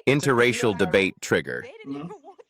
Interracial debate trigger.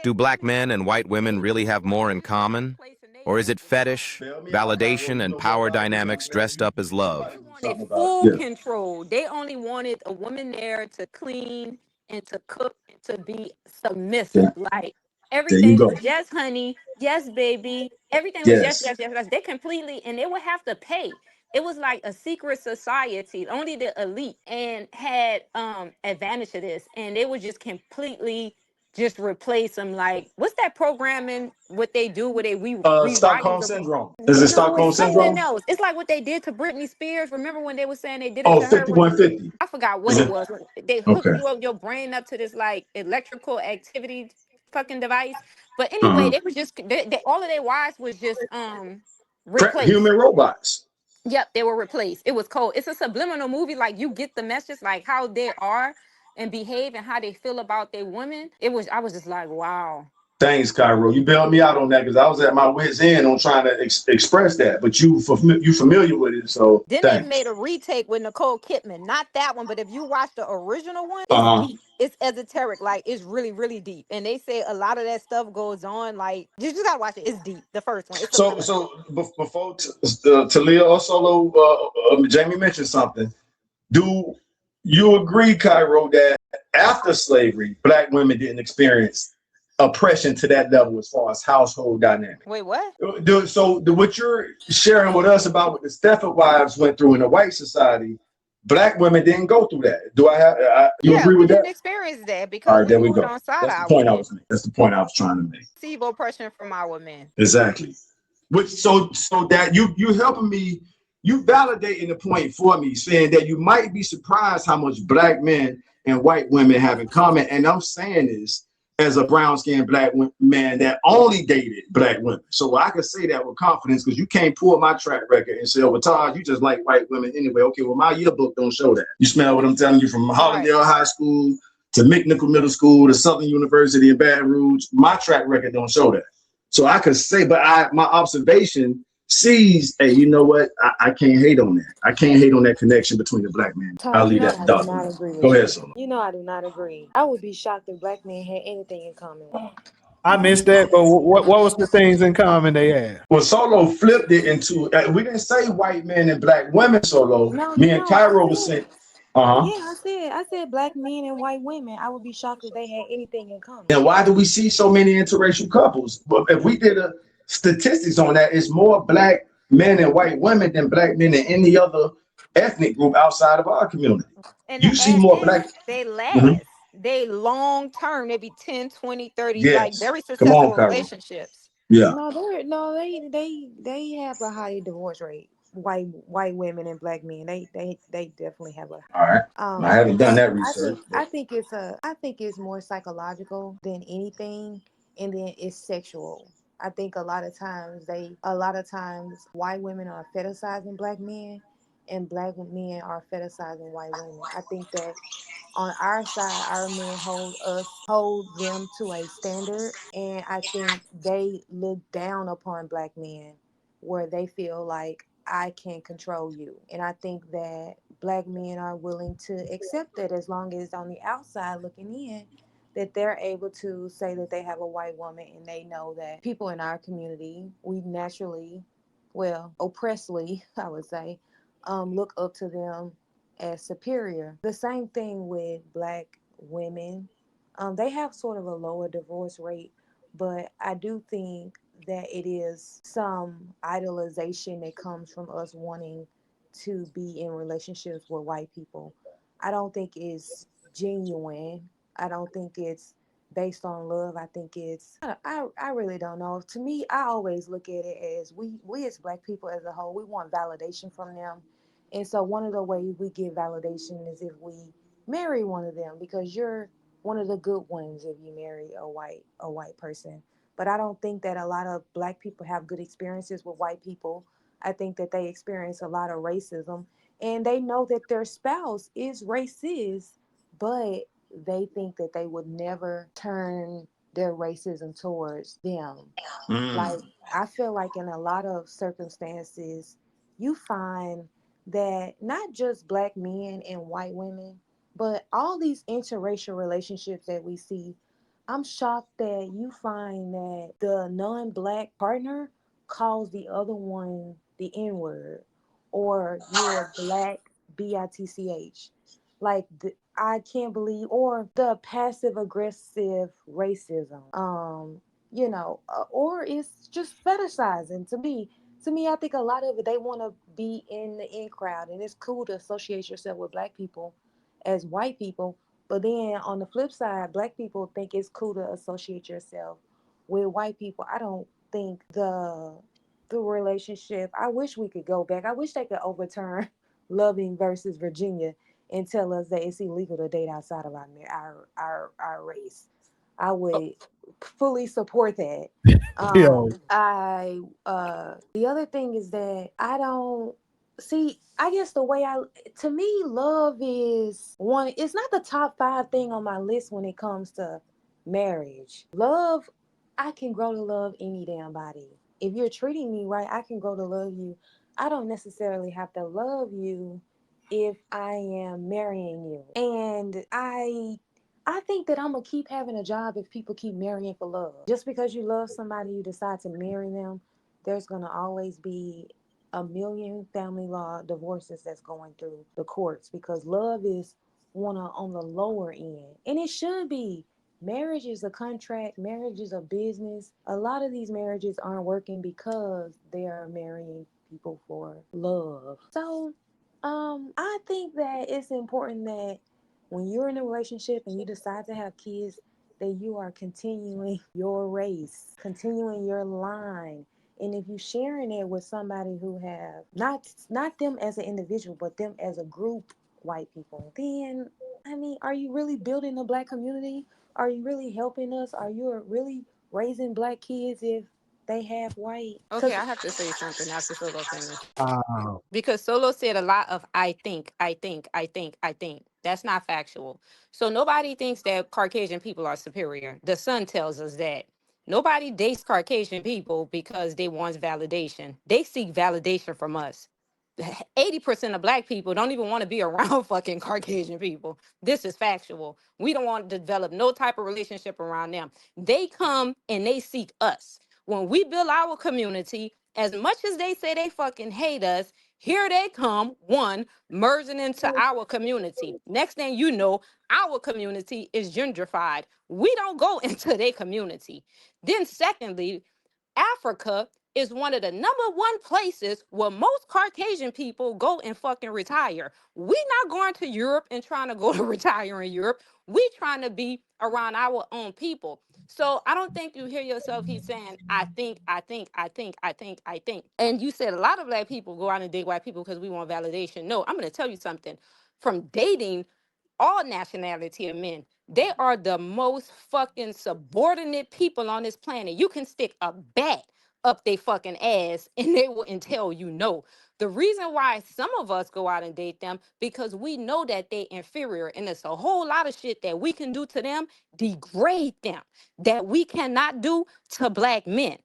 Do black men and white women really have more in common? Or is it fetish, Bail me out, Cairo. validation, You and know more power about it than dynamics dressed up as you love? might know Wanted something about it. full Yeah. control. They only wanted a woman there to clean and to cook and to be submissive. There, Like there you everything go. was yes, honey, yes, baby. Everything was yes, Yes. yes, yes, yes. They completely, and they would have to pay. It was like a secret society. Only the elite and had advantage of this, and they would just completely just replace them. Like, what's that programming? What they do? Where they rewriting Stockholm the syndrome. Is it no, Stockholm it's something syndrome? else. It's like what they did to Britney Spears. Remember when they were saying they did it Oh, to her when 5150. I forgot what Is it it? was. They hooked Okay. you up your brain up to this like electrical activity fucking device. But anyway, Uh-huh. they were just all of their wives was just replaced. Human robots. Yep, they were replaced. It was cold. It's a subliminal movie. Like you get the message, like how they are and behave and how they feel about their women. It was I was just like, wow. Thanks, Cairo. You bailed me out on that because I was at my wit's end on trying to express that, but you familiar with it, so Then they made thanks. a retake with Nicole Kidman. Not that one, but if you watch the original one, it's Uh-huh. deep. It's esoteric. Like it's really, really deep. And they say a lot of that stuff goes on. Like you just gotta watch it. It's deep. The first one. It's So, subliminal. so before Talia or Solo, Jamie mentioned something. Do you agree, Cairo, that after slavery, black women didn't experience oppression to that level as far as household dynamic? Wait, what? What you're sharing with us about what the Stepford wives went through in the white society, black women didn't go through that. You Yeah, agree we with that? didn't experience that All because right, we there we moved go. on side of That's the our point I women. was making. That's the point I was trying to make. Receive oppression from our men. Exactly. Which so that you helping me, you validating the point for me, saying that you might be surprised how much black men and white women have in common. And I'm saying this as a brown skinned black man that only dated black women. So I can say that with confidence because you can't pull my track record and say, oh, well, Taj, you just like white women anyway. Okay, well, my yearbook don't show that. You smell what I'm telling you from Right. Hollandale High School to McNichol Middle School to Southern University in Baton Rouge. My track record don't show that. So I could say, but my observation sees, hey, you know what? I can't hate on that. I can't hate on that connection between the black man. I'll Todd, you leave know that to I do Dr. not agree Go with ahead, you. Solo. You know I do not agree. I would be shocked if black men had anything in common. I missed that, but what was the things in common they had? Well, Solo flipped it into, we didn't say white men and black women, Solo. No, Me and no, I Cairo was saying, said, uh-huh. yeah, I said black men and white women. I would be shocked if they had anything in common. And why do we see so many interracial couples? But if we did a statistics on that, it's more black men and white women than black men in any other ethnic group outside of our community. And You the see add more is black. they Mhm. last. They long term. They be 10, 20, 30, like Yes. very Come on, successful Cairo. relationships. Yeah. No, they have a high divorce rate. White women and black men. They definitely have a All right. I haven't done but that research, but I think it's more psychological than anything, and then it's sexual. I think a lot of times white women are fetishizing black men and black men are fetishizing white women. I think that on our side, our men hold them to a standard, and I think they look down upon black men where they feel like I can control you. And I think that black men are willing to accept that as long as on the outside looking in, that they're able to say that they have a white woman and they know that people in our community, we naturally, well, oppressively, I would say, look up to them as superior. The same thing with black women. They have sort of a lower divorce rate, but I do think that it is some idolization that comes from us wanting to be in relationships with white people. I don't think it's genuine. I don't think it's based on love. I think I really don't know. To me, I always look at it as we as black people as a whole, we want validation from them. And so one of the ways we get validation is if we marry one of them, because you're one of the good ones if you marry a white person. But I don't think that a lot of black people have good experiences with white people. I think that they experience a lot of racism, and they know that their spouse is racist, but they think that they would never turn their racism towards them. mm, Like, I feel like in a lot of circumstances, you find that not just black men and white women, But all these interracial relationships that we see, I'm shocked that you find that the non-black partner calls the other one the N-word, or you're black, bitch. Like I can't believe, or the passive aggressive racism. Or it's just fetishizing to me. To me, I think a lot of it, they want to be in the in crowd, and it's cool to associate yourself with black people as white people. But then on the flip side, black people think it's cool to associate yourself with white people. I don't think the relationship. I wish we could go back. I wish they could overturn Loving versus Virginia and tell us that it's illegal to date outside of our race. I would fully support that. Yo, I The other thing is that I don't see. I guess the way to me, love is one. It's not the top 5 thing on my list when it comes to marriage. Love, I can grow to love any damn body. If you're treating me right, I can grow to love you. I don't necessarily have to love you if I am marrying you. And I think that I'm gonna keep having a job if people keep marrying for love. Just because you love somebody, you decide to marry them, there's gonna always be a million family law divorces that's going through the courts because love is on the lower end. And it should be. Marriage is a contract, marriage is a business. A lot of these marriages aren't working because they are marrying people for love. So I think that it's important that when you're in a relationship and you decide to have kids, that you are continuing your race, continuing your line. And if you're sharing it with somebody who have not them as an individual, but them as a group, white people, then I mean, are you really building a black community? Are you really helping us? Are you really raising black kids if they have white? Okay, Because I have to say something after Solo finish. uh, Because Solo said a lot of I think. That's not factual. So nobody thinks that Caucasian people are superior. The sun tells us that. Nobody dates Caucasian people because they want validation. They seek validation from us. 80% of black people don't even want to be around fucking Caucasian people. This is factual. We don't want to develop no type of relationship around them. They come and they seek us. When we build our community, as much as they say they fucking hate us, here they come, one, merging into our community. Next thing you know, our community is gentrified. We don't go into their community. Then, secondly, Africa is one of the number one places where most Caucasian people go and fucking retire. We not going to Europe and trying to go to retire in Europe. We trying to be around our own people. So I don't think you hear yourself. He's saying, I think. And you said a lot of black people go out and date white people because we want validation. No, I'm going to tell you something. From dating all nationality of men, they are the most fucking subordinate people on this planet. You can stick a bat up their fucking ass and they wouldn't tell you no. The reason why some of us go out and date them because we know that they inferior and it's a whole lot of shit that we can do to them, degrade them, that we cannot do to black men.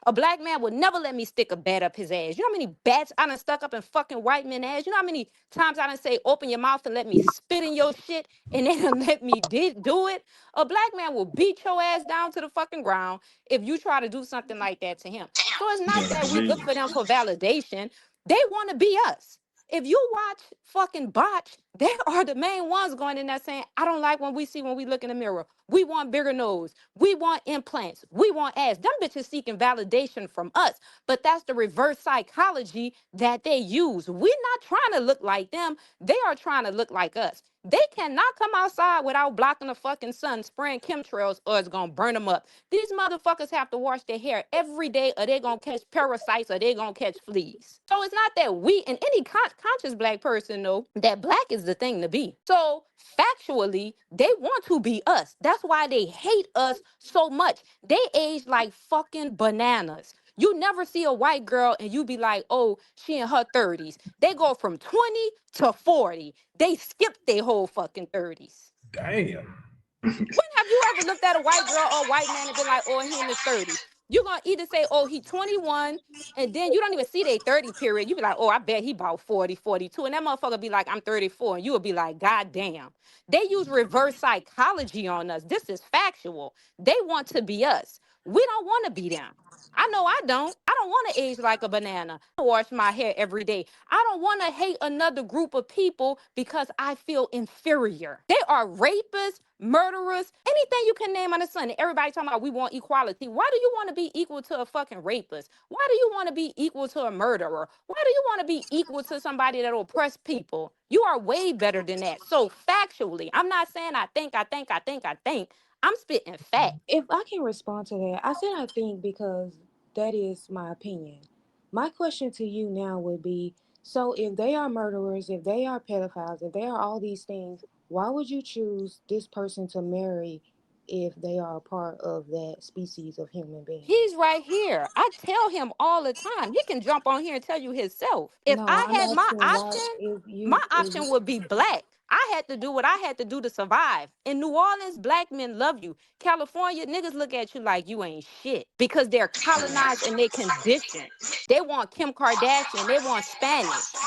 A black man would never let me stick a bat up his ass. You know how many bats I done stuck up in fucking white men's ass? You know how many times I done say, open your mouth and let me spit in your shit and they done let me do it? A black man will beat your ass down to the fucking ground if you try to do something like that to him. So it's not that we look for them for validation. They want to be us. If you watch fucking Botch, they are the main ones going in there saying, I don't like when we look in the mirror. We want bigger nose. We want implants. We want ass. Them bitches seeking validation from us. But that's the reverse psychology that they use. We're not trying to look like them. They are trying to look like us. They cannot come outside without blocking the fucking sun, spraying chemtrails, or it's gonna burn them up. These motherfuckers have to wash their hair every day, or they're gonna catch parasites, or they're gonna catch fleas. So it's not that we, and any conscious black person know that black is the thing to be. So factually, they want to be us. That's why they hate us so much. They age like fucking bananas. You never see a white girl and you be like, oh, she in her 30s. They go from 20 to 40. They skip their whole fucking 30s. damn. When have you ever looked at a white girl or a white man and been like, oh, he in his 30s? You're gonna either say, oh, he 21, and then you don't even see their 30 period. You be like, oh, I bet he about 40, 42. And that motherfucker be like, I'm 34. And you will be like, God damn. They use reverse psychology on us. This is factual. They want to be us. We don't want to be them. I know I don't. I don't want to age like a banana. I wash my hair every day. I don't want to hate another group of people because I feel inferior. They are rapists, murderers, anything you can name on the sun. Everybody talking about we want equality. Why do you want to be equal to a fucking rapist? Why do you want to be equal to a murderer? Why do you want to be equal to somebody that oppress people? You are way better than that. So factually, I'm not saying I think. I'm spitting fact. If I can respond to that, I said I think because that is my opinion. My question to you now would be, so if they are murderers, if they are pedophiles, if they are all these things, why would you choose this person to marry if they are a part of that species of human being? He's right here. I tell him all the time. He can jump on here and tell you himself. If No, I I'm had my asking why option, if my you if option would be black. I had to do what I had to do to survive. In New Orleans, black men love you. California, niggas look at you like you ain't shit because they're colonized and they conditioned. They want Kim Kardashian. They want Spanish.